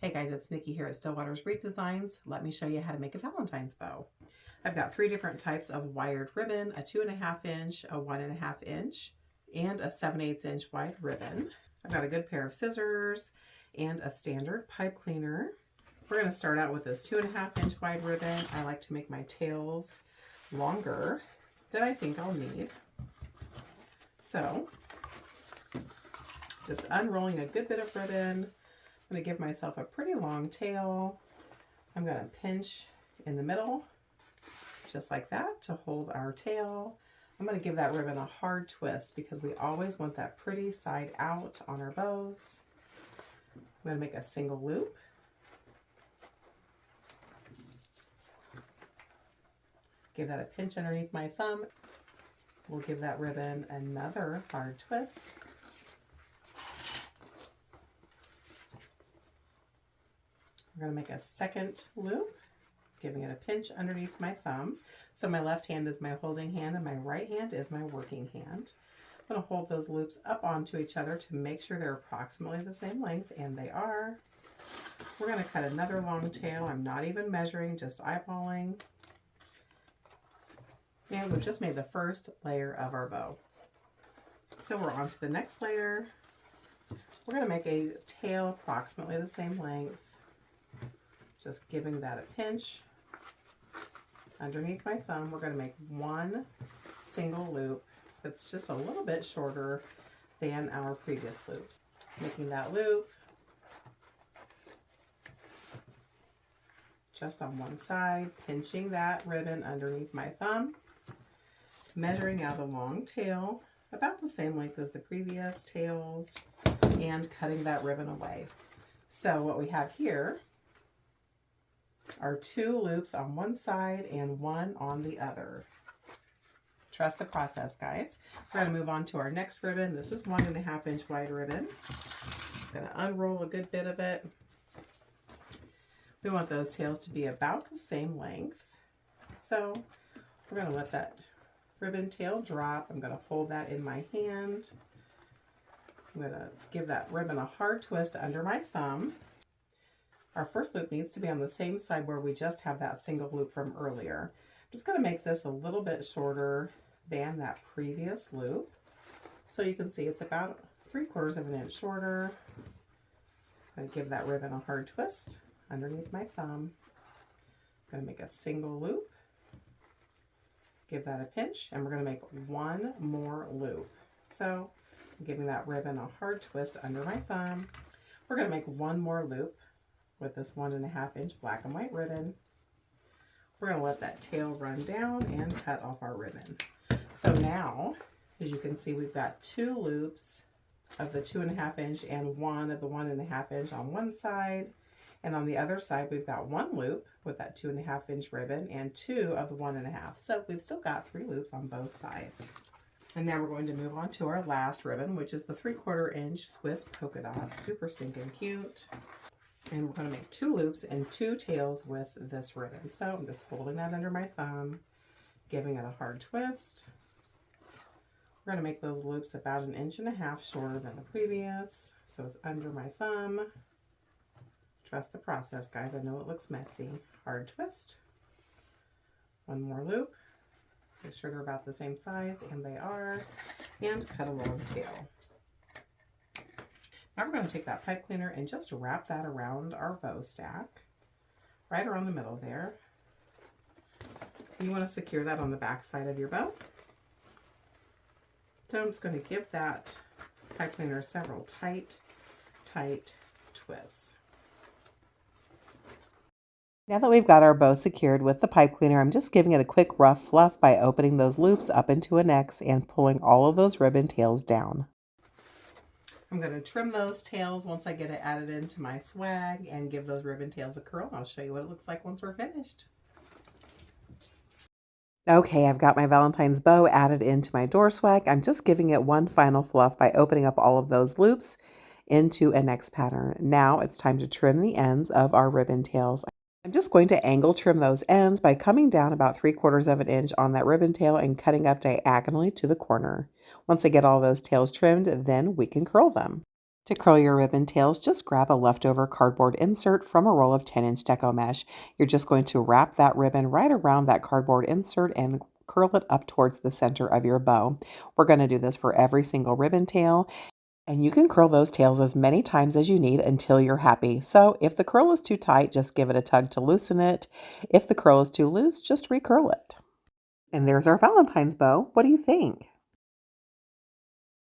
Hey guys, it's Nikki here at Stillwater's Wreath Designs. Let me show you how to make a Valentine's bow. I've got 3 different types of wired ribbon, a 2.5 inch, a 1.5 inch, and a 7/8 inch wide ribbon. I've got a good pair of scissors and a standard pipe cleaner. We're going to start out with this 2.5 inch wide ribbon. I like to make my tails longer than I think I'll need. So, just unrolling a good bit of ribbon. I'm going to give myself a pretty long tail. I'm going to pinch in the middle, just like that, to hold our tail. I'm going to give that ribbon a hard twist because we always want that pretty side out on our bows. I'm going to make a single loop. Give that a pinch underneath my thumb. We'll give that ribbon another hard twist. We're going to make a second loop, giving it a pinch underneath my thumb. So my left hand is my holding hand and my right hand is my working hand. I'm going to hold those loops up onto each other to make sure they're approximately the same length, and they are. We're going to cut another long tail. I'm not even measuring, just eyeballing. And we've just made the first layer of our bow. So we're on to the next layer. We're going to make a tail approximately the same length. Just giving that a pinch underneath my thumb. We're going to make one single loop that's just a little bit shorter than our previous loops. Making that loop just on one side, pinching that ribbon underneath my thumb, measuring out a long tail about the same length as the previous tails, and cutting that ribbon away. So what we have here are 2 loops on one side and 1 on the other. Trust the process, guys. We're going to move on to our next ribbon. This is 1.5 inch wide ribbon. I'm going to unroll a good bit of it. We want those tails to be about the same length. So we're going to let that ribbon tail drop. I'm going to hold that in my hand. I'm going to give that ribbon a hard twist under my thumb. Our first loop needs to be on the same side where we just have that single loop from earlier. I'm just going to make this a little bit shorter than that previous loop. So you can see it's about 3/4 of an inch shorter. I'm going to give that ribbon a hard twist underneath my thumb. I'm going to make a single loop. Give that a pinch, and we're going to make one more loop. So I'm giving that ribbon a hard twist under my thumb. We're going to make one more loop with this 1.5 inch black and white ribbon. We're going to let that tail run down and cut off our ribbon. So now, as you can see, we've got 2 loops of the 2.5 inch and 1 of the 1.5 inch on one side. And on the other side, we've got 1 loop with that 2.5 inch ribbon and 2 of the 1.5. So we've still got 3 loops on both sides. And now we're going to move on to our last ribbon, which is the 3/4 inch Swiss polka dot. Super stinking cute. And we're going to make 2 loops and 2 tails with this ribbon. So I'm just holding that under my thumb, giving it a hard twist. We're going to make those loops about 1.5 inches shorter than the previous. So it's under my thumb. Trust the process, guys. I know it looks messy. Hard twist. One more loop. Make sure they're about the same size, and they are. And cut a long tail. Now we're going to take that pipe cleaner and just wrap that around our bow stack, right around the middle there. You want to secure that on the back side of your bow. So I'm just going to give that pipe cleaner several tight twists. Now that we've got our bow secured with the pipe cleaner, I'm just giving it a quick rough fluff by opening those loops up into an X and pulling all of those ribbon tails down. I'm going to trim those tails once I get it added into my swag and give those ribbon tails a curl. I'll show you what it looks like once we're finished. Okay, I've got my Valentine's bow added into my door swag. I'm just giving it one final fluff by opening up all of those loops into an X pattern. Now it's time to trim the ends of our ribbon tails. I'm just going to angle trim those ends by coming down about 3/4 of an inch on that ribbon tail and cutting up diagonally to the corner. Once I get all those tails trimmed, then we can curl them. To curl your ribbon tails, just grab a leftover cardboard insert from a roll of 10-inch deco mesh. You're just going to wrap that ribbon right around that cardboard insert and curl it up towards the center of your bow. We're going to do this for every single ribbon tail, and you can curl those tails as many times as you need until you're happy. So if the curl is too tight, just give it a tug to loosen it. If the curl is too loose, just recurl it. And there's our Valentine's bow. What do you think?